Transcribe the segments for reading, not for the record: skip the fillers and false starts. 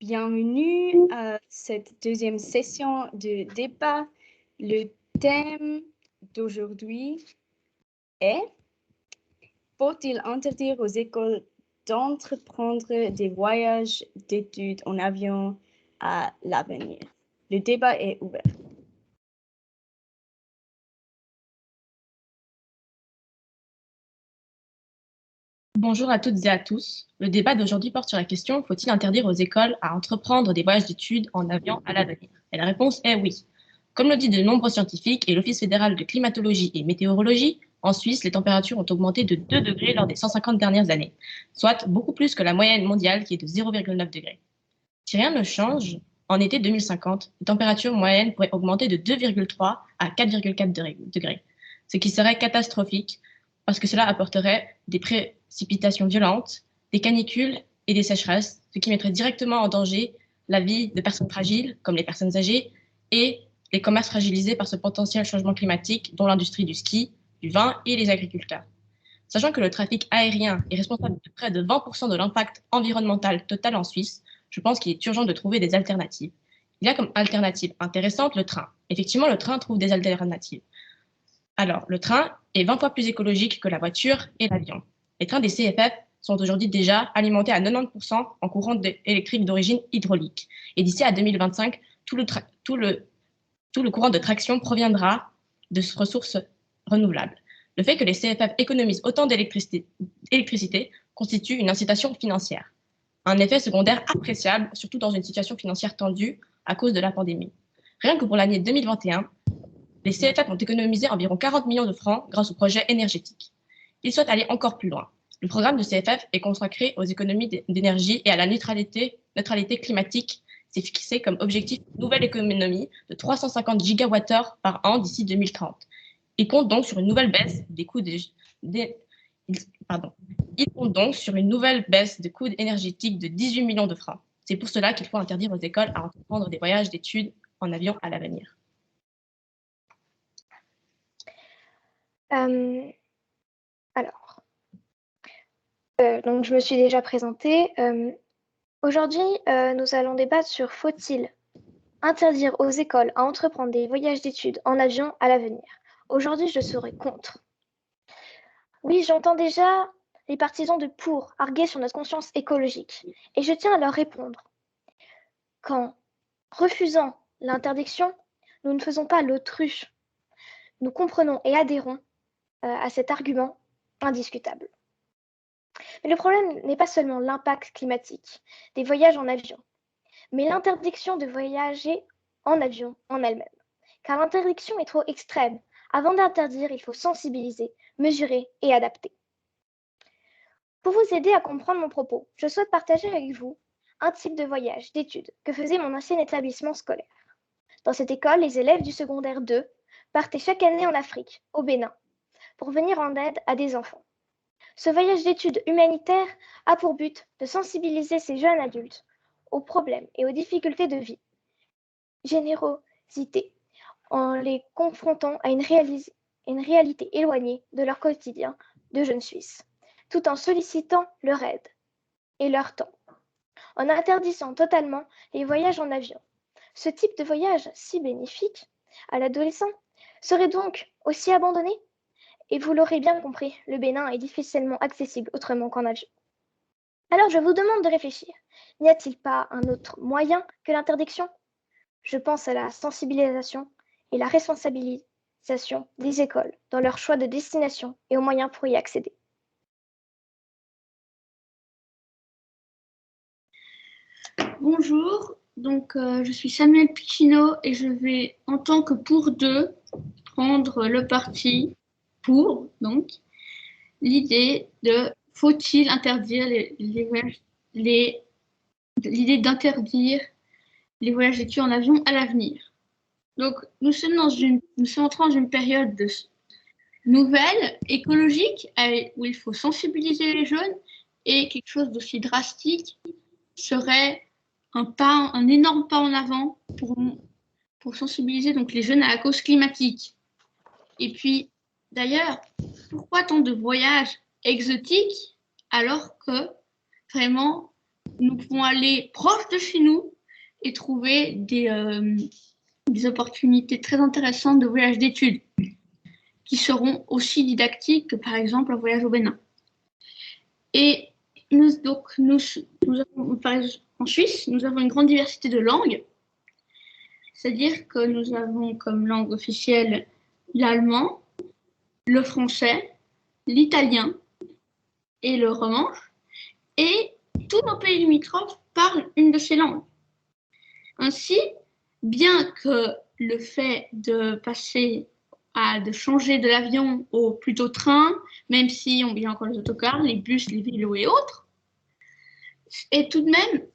Bienvenue à cette deuxième session de débat. Le thème d'aujourd'hui est: faut-il interdire aux écoles d'entreprendre des voyages d'études en avion à l'avenir? Le débat est ouvert. Bonjour à toutes et à tous. Le débat d'aujourd'hui porte sur la question: faut-il interdire aux écoles à entreprendre des voyages d'études en avion à l'avenir? Et la réponse est oui. Comme le disent de nombreux scientifiques et l'Office fédéral de climatologie et météorologie, en Suisse, les températures ont augmenté de 2 degrés lors des 150 dernières années, soit beaucoup plus que la moyenne mondiale qui est de 0,9 degrés. Si rien ne change, en été 2050, les températures moyennes pourraient augmenter de 2,3 à 4,4 degrés, ce qui serait catastrophique parce que cela apporterait des précipitations violentes, des canicules et des sécheresses, ce qui mettrait directement en danger la vie de personnes fragiles, comme les personnes âgées, et les commerces fragilisés par ce potentiel changement climatique, dont l'industrie du ski, du vin et les agriculteurs. Sachant que le trafic aérien est responsable de près de 20% de l'impact environnemental total en Suisse, je pense qu'il est urgent de trouver des alternatives. Il y a comme alternative intéressante le train. Effectivement, le train trouve des alternatives. Alors, le train est 20 fois plus écologique que la voiture et l'avion. Les trains des CFF sont aujourd'hui déjà alimentés à 90% en courant électrique d'origine hydraulique. Et d'ici à 2025, tout le courant de traction proviendra de ressources renouvelables. Le fait que les CFF économisent autant d'électricité constitue une incitation financière. Un effet secondaire appréciable, surtout dans une situation financière tendue à cause de la pandémie. Rien que pour l'année 2021, les CFF ont économisé environ 40 millions de francs grâce au projet énergétique. Ils souhaitent aller encore plus loin. Le programme de CFF est consacré aux économies d'énergie et à la neutralité climatique. C'est fixé comme objectif une nouvelle économie de 350 gigawattheures par an d'ici 2030. Il compte donc sur une nouvelle baisse des coûts Il compte donc sur une nouvelle baisse de coûts énergétiques de 18 millions de francs. C'est pour cela qu'il faut interdire aux écoles à entreprendre des voyages d'études en avion à l'avenir. Donc je me suis déjà présentée. Aujourd'hui, nous allons débattre sur: faut-il interdire aux écoles à entreprendre des voyages d'études en avion à l'avenir? Aujourd'hui, je serai contre. Oui, j'entends déjà les partisans de pour arguer sur notre conscience écologique, et je tiens à leur répondre qu'en refusant l'interdiction, nous ne faisons pas l'autruche. Nous comprenons et adhérons à cet argument indiscutable. Mais le problème n'est pas seulement l'impact climatique des voyages en avion, mais l'interdiction de voyager en avion en elle-même. Car l'interdiction est trop extrême. Avant d'interdire, il faut sensibiliser, mesurer et adapter. Pour vous aider à comprendre mon propos, je souhaite partager avec vous un type de voyage d'études que faisait mon ancien établissement scolaire. Dans cette école, les élèves du secondaire 2 partaient chaque année en Afrique, au Bénin, pour venir en aide à des enfants. Ce voyage d'études humanitaires a pour but de sensibiliser ces jeunes adultes aux problèmes et aux difficultés de vie. Générosité, en les confrontant à une réalité éloignée de leur quotidien de jeunes Suisses, tout en sollicitant leur aide et leur temps, en interdisant totalement les voyages en avion. Ce type de voyage si bénéfique à l'adolescent serait donc aussi abandonné? Et vous l'aurez bien compris, le Bénin est difficilement accessible autrement qu'en avion. Alors je vous demande de réfléchir. N'y a-t-il pas un autre moyen que l'interdiction? Je pense à la sensibilisation et la responsabilisation des écoles dans leur choix de destination et aux moyens pour y accéder. Bonjour, donc je suis Samuel Piccino et je vais, en tant que pour deux, prendre le parti pour donc l'idée de faut-il interdire l'idée d'interdire les voyages d'études en avion à l'avenir. Donc nous sommes entrés dans une période nouvelle, écologique, où il faut sensibiliser les jeunes, et quelque chose d'aussi drastique serait un énorme pas en avant pour sensibiliser donc les jeunes à la cause climatique. Et puis, d'ailleurs, pourquoi tant de voyages exotiques alors que vraiment nous pouvons aller proche de chez nous et trouver des opportunités très intéressantes de voyage d'études qui seront aussi didactiques que par exemple un voyage au Bénin. Et en Suisse, nous avons une grande diversité de langues, c'est-à-dire que nous avons comme langue officielle l'allemand, le français, l'italien et le romanche, et tous nos pays limitrophes parlent une de ces langues. Ainsi, bien que le fait de changer de l'avion au plutôt train, même si on vient encore les autocars, les bus, les vélos et autres, est tout de même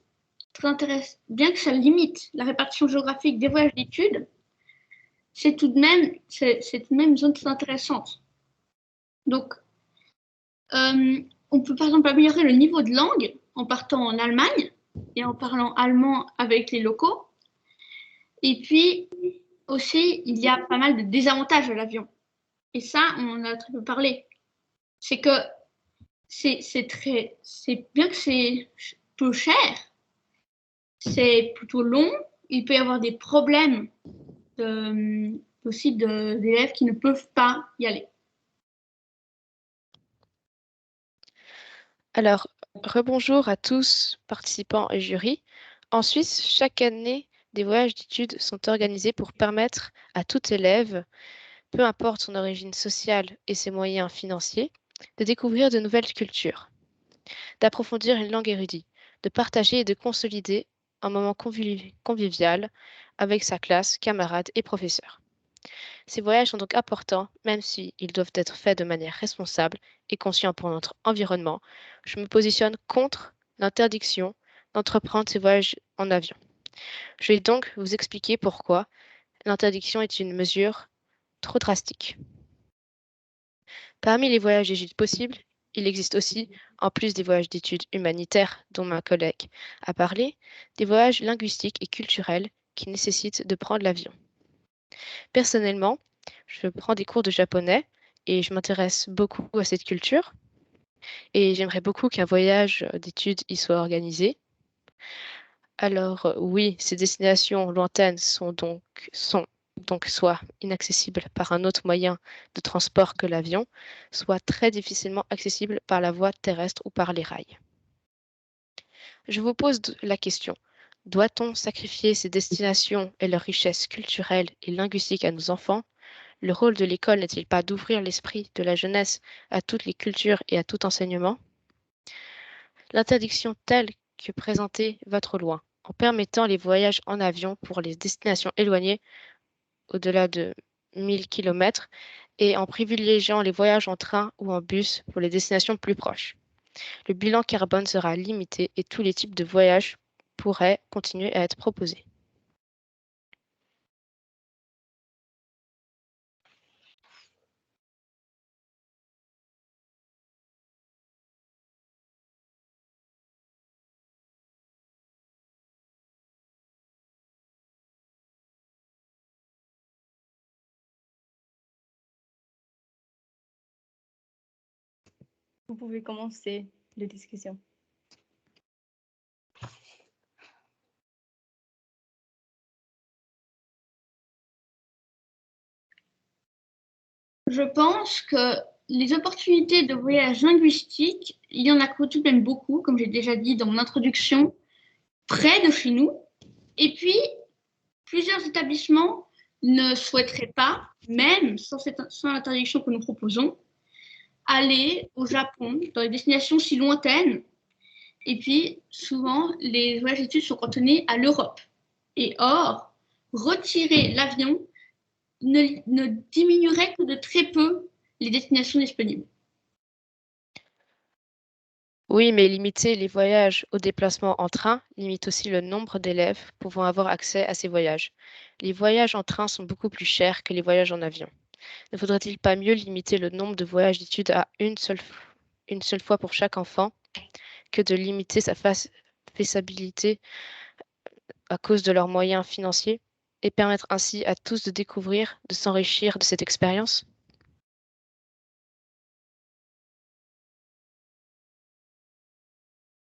très intéressant. Bien que ça limite la répartition géographique des voyages d'études, c'est tout de même une zone très intéressante. Donc, on peut par exemple améliorer le niveau de langue en partant en Allemagne et en parlant allemand avec les locaux. Et puis aussi, il y a pas mal de désavantages à l'avion. Et ça, on en a très peu parlé. C'est que c'est bien que c'est peu cher, c'est plutôt long. Il peut y avoir des problèmes aussi d'élèves qui ne peuvent pas y aller. Alors, rebonjour à tous, participants et jury. En Suisse, chaque année, des voyages d'études sont organisés pour permettre à tout élève, peu importe son origine sociale et ses moyens financiers, de découvrir de nouvelles cultures, d'approfondir une langue érudite, de partager et de consolider un moment convivial avec sa classe, camarades et professeurs. Ces voyages sont donc importants, même s'ils doivent être faits de manière responsable et consciente pour notre environnement. Je me positionne contre l'interdiction d'entreprendre ces voyages en avion. Je vais donc vous expliquer pourquoi l'interdiction est une mesure trop drastique. Parmi les voyages d'études possibles, il existe aussi, en plus des voyages d'études humanitaires dont ma collègue a parlé, des voyages linguistiques et culturels qui nécessitent de prendre l'avion. Personnellement, je prends des cours de japonais et je m'intéresse beaucoup à cette culture et j'aimerais beaucoup qu'un voyage d'études y soit organisé. Alors oui, ces destinations lointaines sont donc soit inaccessibles par un autre moyen de transport que l'avion, soit très difficilement accessibles par la voie terrestre ou par les rails. Je vous pose la question, doit-on sacrifier ces destinations et leurs richesses culturelles et linguistiques à nos enfants? Le rôle de l'école n'est-il pas d'ouvrir l'esprit de la jeunesse à toutes les cultures et à tout enseignement? L'interdiction telle que présentée va trop loin, en permettant les voyages en avion pour les destinations éloignées au-delà de 1000 km et en privilégiant les voyages en train ou en bus pour les destinations plus proches. Le bilan carbone sera limité et tous les types de voyages pourraient continuer à être proposés. Vous pouvez commencer la discussion. Je pense que les opportunités de voyage linguistique, il y en a tout de même beaucoup, comme j'ai déjà dit dans mon introduction, près de chez nous. Et puis, plusieurs établissements ne souhaiteraient pas, même sans l'interdiction que nous proposons, aller au Japon, dans des destinations si lointaines. Et puis, souvent, les voyages d'études sont cantonnés à l'Europe. Et or, retirer l'avion ne diminuerait que de très peu les destinations disponibles. Oui, mais limiter les voyages aux déplacements en train limite aussi le nombre d'élèves pouvant avoir accès à ces voyages. Les voyages en train sont beaucoup plus chers que les voyages en avion. Ne faudrait-il pas mieux limiter le nombre de voyages d'études à une seule fois pour chaque enfant que de limiter sa faisabilité à cause de leurs moyens financiers et permettre ainsi à tous de découvrir, de s'enrichir de cette expérience?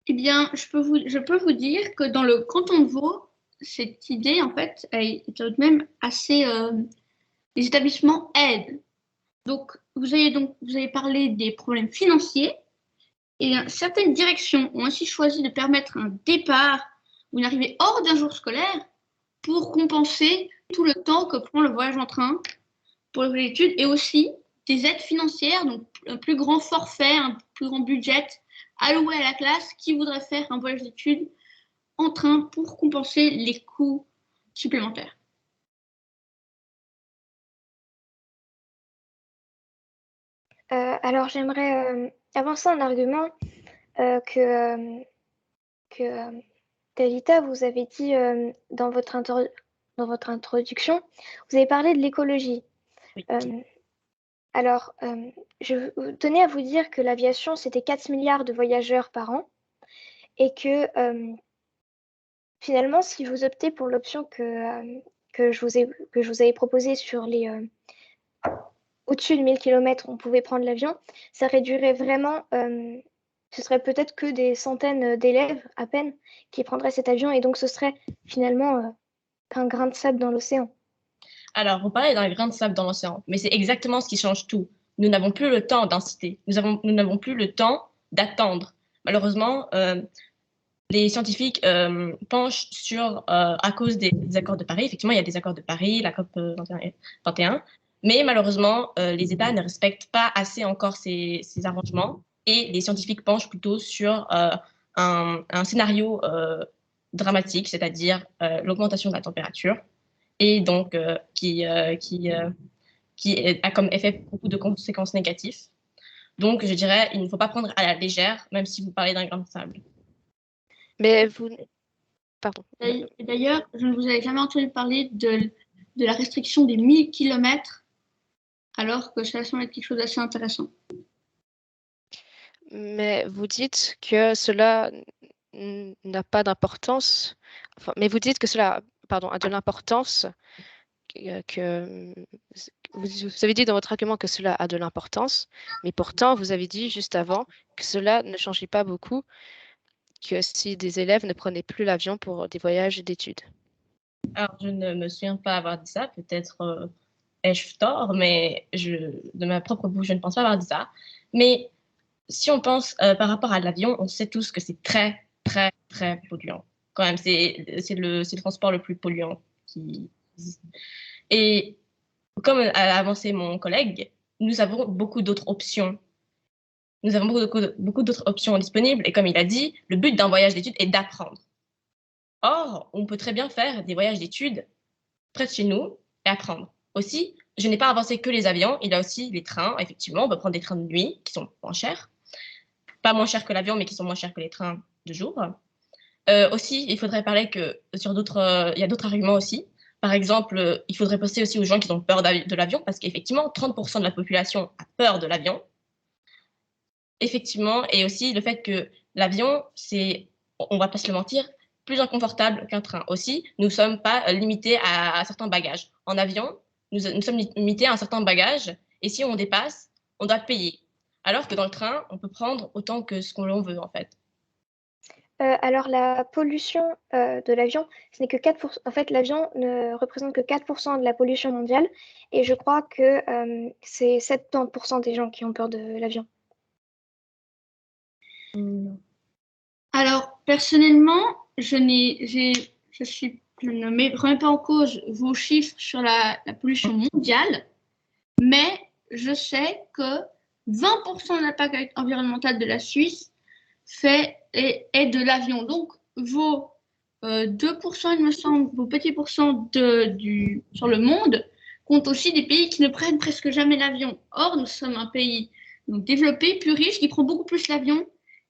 Eh bien, je peux vous dire que dans le canton de Vaud, cette idée, en fait, est tout de même assez... les établissements aident. Donc, vous avez parlé des problèmes financiers et certaines directions ont ainsi choisi de permettre un départ ou une arrivée hors d'un jour scolaire pour compenser tout le temps que prend le voyage en train pour les études et aussi des aides financières, donc un plus grand forfait, un plus grand budget alloué à la classe qui voudrait faire un voyage d'études en train pour compenser les coûts supplémentaires. Alors, j'aimerais avancer un argument que Talita, vous avez dit dans votre introduction, vous avez parlé de l'écologie. Oui. Alors, je tenais à vous dire que l'aviation, c'était 4 milliards de voyageurs par an et que finalement, si vous optez pour l'option que je vous avais proposée sur les au-dessus de 1000 km, on pouvait prendre l'avion, ça réduirait vraiment, ce serait peut-être que des centaines d'élèves à peine qui prendraient cet avion et donc ce serait finalement qu'un grain de sable dans l'océan. Alors, vous parlez d'un grain de sable dans l'océan, mais c'est exactement ce qui change tout. Nous n'avons plus le temps d'inciter. Nous n'avons plus le temps d'attendre. Malheureusement, les scientifiques penchent sur, à cause des accords de Paris, effectivement, il y a des accords de Paris, la COP 21, mais malheureusement, les États ne respectent pas assez encore ces arrangements et les scientifiques penchent plutôt sur un scénario dramatique, c'est-à-dire l'augmentation de la température et donc qui a comme effet beaucoup de conséquences négatives. Donc, je dirais, il ne faut pas prendre à la légère, même si vous parlez d'un grain de sable. Mais vous... Pardon. D'ailleurs, je ne vous avais jamais entendu parler de la restriction des 1000 km, alors que ça semble être quelque chose d'assez intéressant. Mais vous dites que cela n'a pas d'importance. Enfin, mais vous dites que cela, pardon, a de l'importance. Vous avez dit dans votre argument que cela a de l'importance, mais pourtant, vous avez dit juste avant que cela ne changeait pas beaucoup, que si des élèves ne prenaient plus l'avion pour des voyages d'études. Alors, je ne me souviens pas avoir dit ça, peut-être ai-je tort, mais de ma propre bouche, je ne pense pas avoir dit ça. Mais si on pense par rapport à l'avion, on sait tous que c'est très, très, très polluant. Quand même, c'est le transport le plus polluant qui existe. Et comme a avancé mon collègue, nous avons beaucoup d'autres options. Nous avons beaucoup d'autres options disponibles. Et comme il a dit, le but d'un voyage d'études est d'apprendre. Or, on peut très bien faire des voyages d'études près de chez nous et apprendre. Aussi, je n'ai pas avancé que les avions, il y a aussi les trains. Effectivement, on peut prendre des trains de nuit qui sont moins chers. Pas moins chers que l'avion, mais qui sont moins chers que les trains de jour. Aussi, il faudrait parler que sur d'autres, il y a d'autres arguments aussi. Par exemple, il faudrait penser aussi aux gens qui ont peur de l'avion, parce qu'effectivement, 30% de la population a peur de l'avion. Effectivement, et aussi le fait que l'avion, c'est, on va pas se le mentir, plus inconfortable qu'un train. Aussi, nous ne sommes pas limités à certains bagages. En avion, nous sommes limités à un certain bagage, et si on dépasse, on doit payer. Alors que dans le train, on peut prendre autant que ce qu'on veut, en fait. Alors, la pollution de l'avion, ce n'est que 4%. En fait, l'avion ne représente que 4% de la pollution mondiale. Et je crois que c'est 70% des gens qui ont peur de l'avion. Alors, personnellement, je ne remets pas en cause vos chiffres sur la pollution mondiale, mais je sais que 20% de l'impact environnemental de la Suisse est de l'avion. Donc, vos 2%, il me semble, vos petits pourcents sur le monde comptent aussi des pays qui ne prennent presque jamais l'avion. Or, nous sommes un pays donc, développé, plus riche, qui prend beaucoup plus l'avion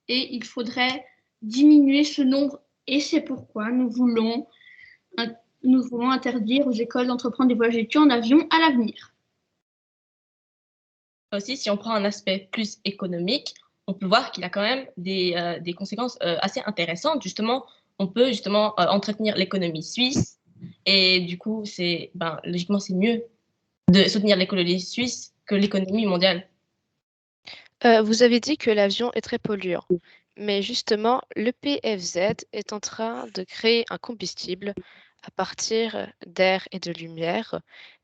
et il faudrait diminuer ce nombre. Et c'est pourquoi nous voulons interdire aux écoles d'entreprendre des voyages d'études en avion à l'avenir. Aussi, si on prend un aspect plus économique, on peut voir qu'il a quand même des conséquences assez intéressantes. Justement, on peut justement entretenir l'économie suisse et du coup, logiquement, c'est mieux de soutenir l'économie suisse que l'économie mondiale. Vous avez dit que l'avion est très polluant, Mais justement, le PFZ est en train de créer un combustible à partir d'air et de lumière,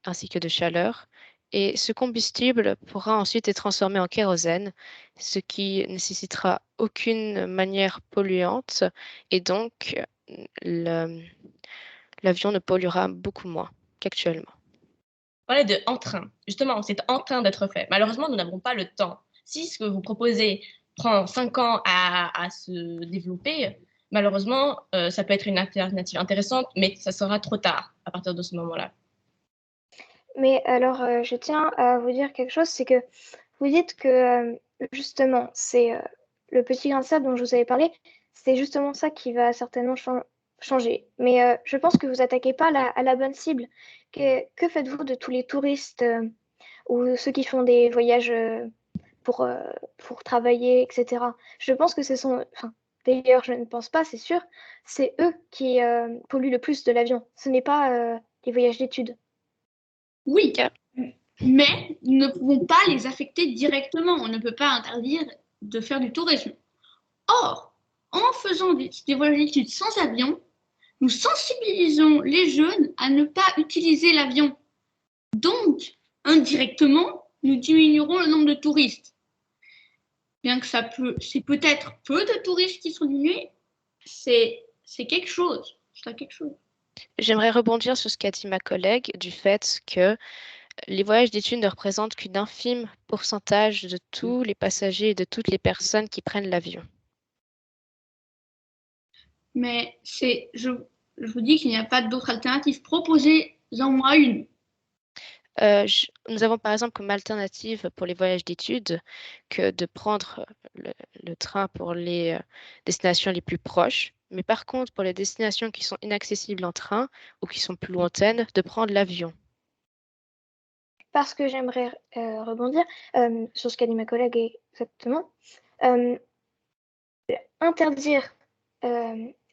ainsi que de chaleur. Et ce combustible pourra ensuite être transformé en kérosène, ce qui nécessitera aucune manière polluante. Et donc, le- l'avion ne polluera beaucoup moins qu'actuellement. Parlait de en train. Justement, c'est en train d'être fait. Malheureusement, nous n'avons pas le temps. Si ce que vous proposez prend 5 ans à se développer, malheureusement, ça peut être une alternative intéressante, mais ça sera trop tard à partir de ce moment-là. Mais alors, je tiens à vous dire quelque chose, c'est que vous dites que justement, c'est le petit grain de sable dont je vous avais parlé, c'est justement ça qui va certainement changer. Mais je pense que vous attaquez pas à la bonne cible. Que faites-vous de tous les touristes ou ceux qui font des voyages pour, euh, pour travailler, etc. Je pense que ce sont, enfin, d'ailleurs, je ne pense pas, c'est sûr, c'est eux qui polluent le plus de l'avion. Ce n'est pas les voyages d'études. Oui, Car- mais nous ne pouvons pas les affecter directement. On ne peut pas interdire de faire du tourisme. Or, en faisant des voyages d'études sans avion, nous sensibilisons les jeunes à ne pas utiliser l'avion. Donc, indirectement, nous diminuerons le nombre de touristes. Bien que c'est peut-être peu de touristes qui sont diminués, c'est quelque chose. C'est quelque chose. J'aimerais rebondir sur ce qu'a dit ma collègue du fait que les voyages d'études ne représentent qu'une infime pourcentage de tous les passagers et de toutes les personnes qui prennent l'avion. Mais je vous dis qu'il n'y a pas d'autre alternative. Proposez-en moi une. Nous avons par exemple comme alternative pour les voyages d'études que de prendre le train pour les destinations les plus proches, mais par contre pour les destinations qui sont inaccessibles en train ou qui sont plus lointaines, de prendre l'avion. Parce que j'aimerais rebondir sur ce qu'a dit ma collègue exactement. Euh, Interdire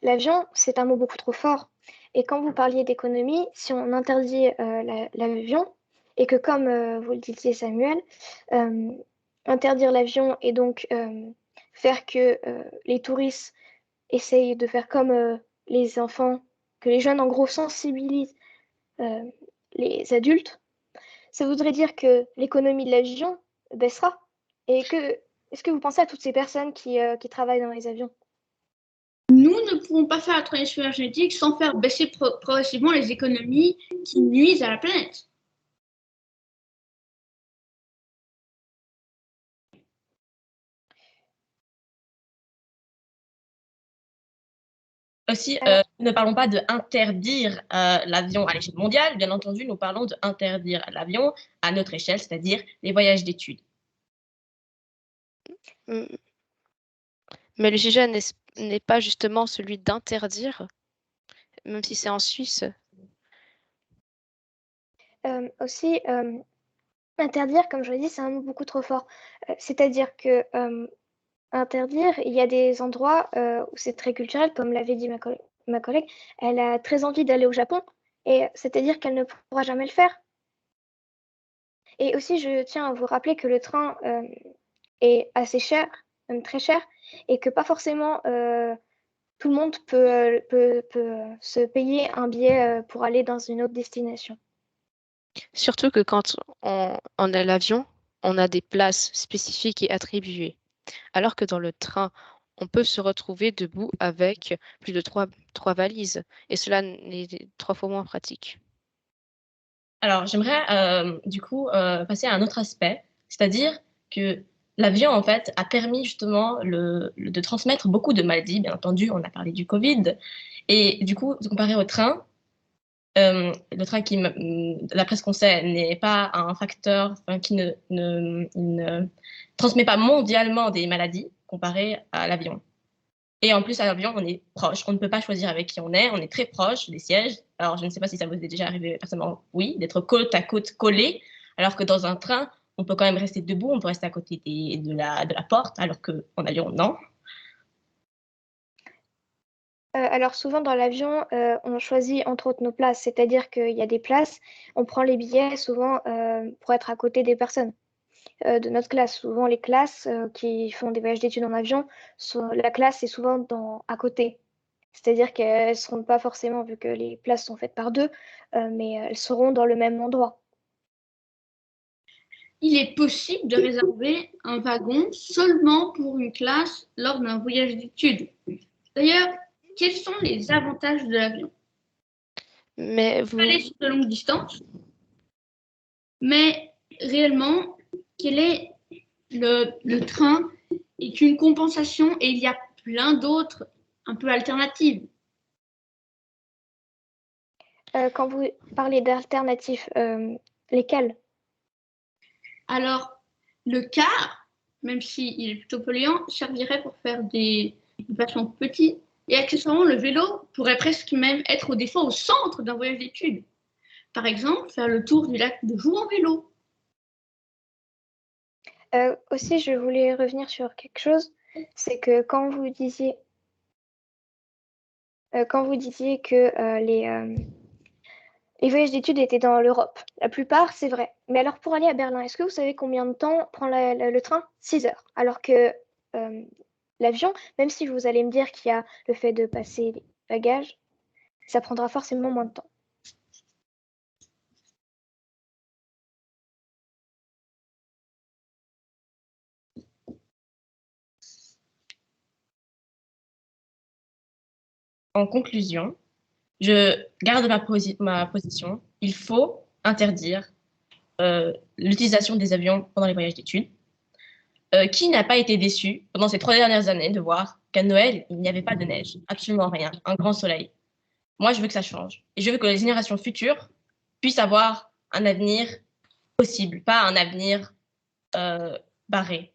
l'avion, c'est un mot beaucoup trop fort. Et quand vous parliez d'économie, si on interdit l'avion, et que comme vous le disiez Samuel, euh, interdire l'avion et donc faire que les touristes essayent de faire comme les enfants, que les jeunes en gros sensibilisent euh, les adultes, ça voudrait dire que l'économie de l'avion baissera. Et est-ce que vous pensez à toutes ces personnes qui travaillent dans les avions? Nous ne pouvons pas faire la transition énergétique sans faire baisser progressivement les économies qui nuisent à la planète. Aussi, Alors, ne parlons pas de interdire l'avion à l'échelle mondiale. Bien entendu, nous parlons de interdire l'avion à notre échelle, c'est-à-dire les voyages d'études. Mm. Mais le sujet n'est pas justement celui d'interdire, même si c'est en Suisse. aussi, interdire, comme je l'ai dit, c'est un mot beaucoup trop fort. C'est-à-dire que interdire, il y a des endroits où c'est très culturel, comme l'avait dit ma collègue, elle a très envie d'aller au Japon, et c'est-à-dire qu'elle ne pourra jamais le faire. Et aussi, je tiens à vous rappeler que le train est assez cher, même très cher, et que pas forcément tout le monde peut se payer un billet pour aller dans une autre destination. Surtout que quand on a l'avion, on a des places spécifiques et attribuées. Alors que dans le train, on peut se retrouver debout avec plus de trois valises. Et cela est 3 fois moins pratique. Alors, j'aimerais du coup passer à un autre aspect, c'est-à-dire que l'avion, en fait, a permis justement de transmettre beaucoup de maladies. Bien entendu, on a parlé du Covid. Et du coup, comparé au train, le train qui, d'après ce qu'on sait, n'est pas un facteur, enfin, qui il ne transmet pas mondialement des maladies comparé à l'avion. Et en plus, à l'avion, on est proche. On ne peut pas choisir avec qui on est très proche des sièges. Alors, je ne sais pas si ça vous est déjà arrivé personnellement, oui, d'être côte à côte collé, alors que dans un train, on peut quand même rester debout, on peut rester à côté de la porte, alors qu'en avion, non. Alors souvent dans l'avion, on choisit entre autres nos places, c'est-à-dire qu'il y a des places, on prend les billets souvent pour être à côté des personnes. de notre classe. Souvent, les classes qui font des voyages d'études en avion, la classe est souvent à côté. C'est-à-dire qu'elles ne seront pas forcément, vu que les places sont faites par deux, mais elles seront dans le même endroit. Il est possible de réserver un wagon seulement pour une classe lors d'un voyage d'études. D'ailleurs, quels sont les avantages de l'avion? Mais On peut aller sur de longues distances, mais réellement, quel est le train est une compensation et il y a plein d'autres un peu alternatives. Quand vous parlez d'alternatives, lesquelles? Alors, le car, même s'il est plutôt polluant, servirait pour faire des déplacements petits. Et accessoirement, le vélo pourrait presque même être des fois au centre d'un voyage d'études. Par exemple, faire le tour du lac de Joux en vélo. Aussi, je voulais revenir sur quelque chose, c'est que quand vous disiez que les voyages d'études étaient dans l'Europe, la plupart, c'est vrai. Mais alors, pour aller à Berlin, est-ce que vous savez combien de temps prend le train? 6 heures. Alors que l'avion, même si vous allez me dire qu'il y a le fait de passer les bagages, ça prendra forcément moins de temps. En conclusion, je garde ma position. Il faut interdire l'utilisation des avions pendant les voyages d'études. Qui n'a pas été déçu pendant ces 3 dernières années de voir qu'à Noël, il n'y avait pas de neige, absolument rien, un grand soleil. Moi, je veux que ça change. Et je veux que les générations futures puissent avoir un avenir possible, pas un avenir barré.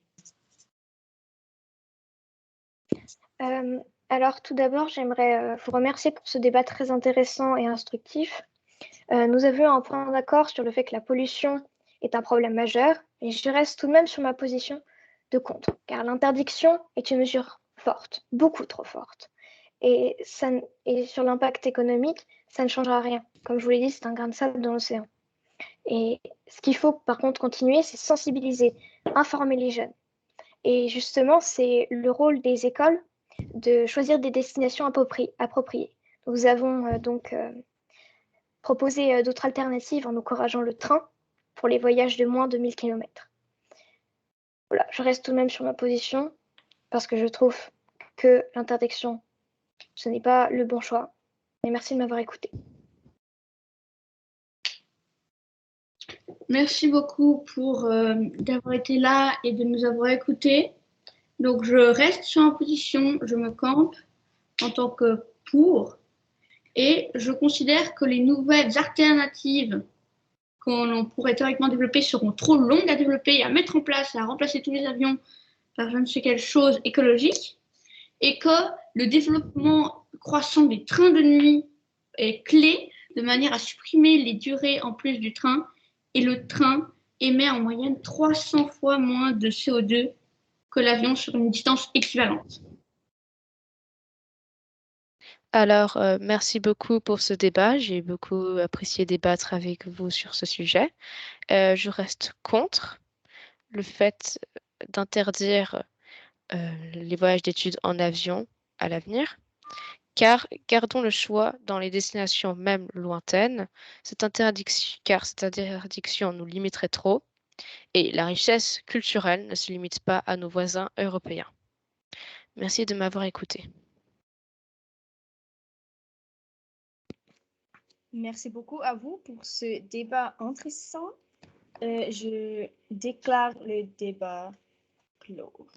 Alors, tout d'abord, j'aimerais vous remercier pour ce débat très intéressant et instructif. Nous avons un point d'accord sur le fait que la pollution est un problème majeur, et je reste tout de même sur ma position de contre, car l'interdiction est une mesure forte, beaucoup trop forte. Et sur l'impact économique, ça ne changera rien. Comme je vous l'ai dit, c'est un grain de sable dans l'océan. Et ce qu'il faut par contre continuer, c'est sensibiliser, informer les jeunes. Et justement, c'est le rôle des écoles de choisir des destinations appropriées. Nous avons proposé d'autres alternatives en encourageant le train pour les voyages de moins de 1000 km. Voilà, je reste tout de même sur ma position parce que je trouve que l'interdiction, ce n'est pas le bon choix. Mais merci de m'avoir écouté. Merci beaucoup d'avoir été là et de nous avoir écoutés. Donc, je reste sur ma position, je me campe en tant que pour, et je considère que les nouvelles alternatives qu'on pourrait théoriquement développer seront trop longues à développer et à mettre en place, à remplacer tous les avions par je ne sais quelle chose écologique, et que le développement croissant des trains de nuit est clé de manière à supprimer les durées en plus du train, et le train émet en moyenne 300 fois moins de CO2 que l'avion sur une distance équivalente. alors, merci beaucoup pour ce débat. J'ai beaucoup apprécié débattre avec vous sur ce sujet. Je reste contre le fait d'interdire les voyages d'études en avion à l'avenir, car gardons le choix dans les destinations même lointaines, car cette interdiction nous limiterait trop et la richesse culturelle ne se limite pas à nos voisins européens. Merci de m'avoir écouté. Merci beaucoup à vous pour ce débat intéressant. Je déclare le débat clos.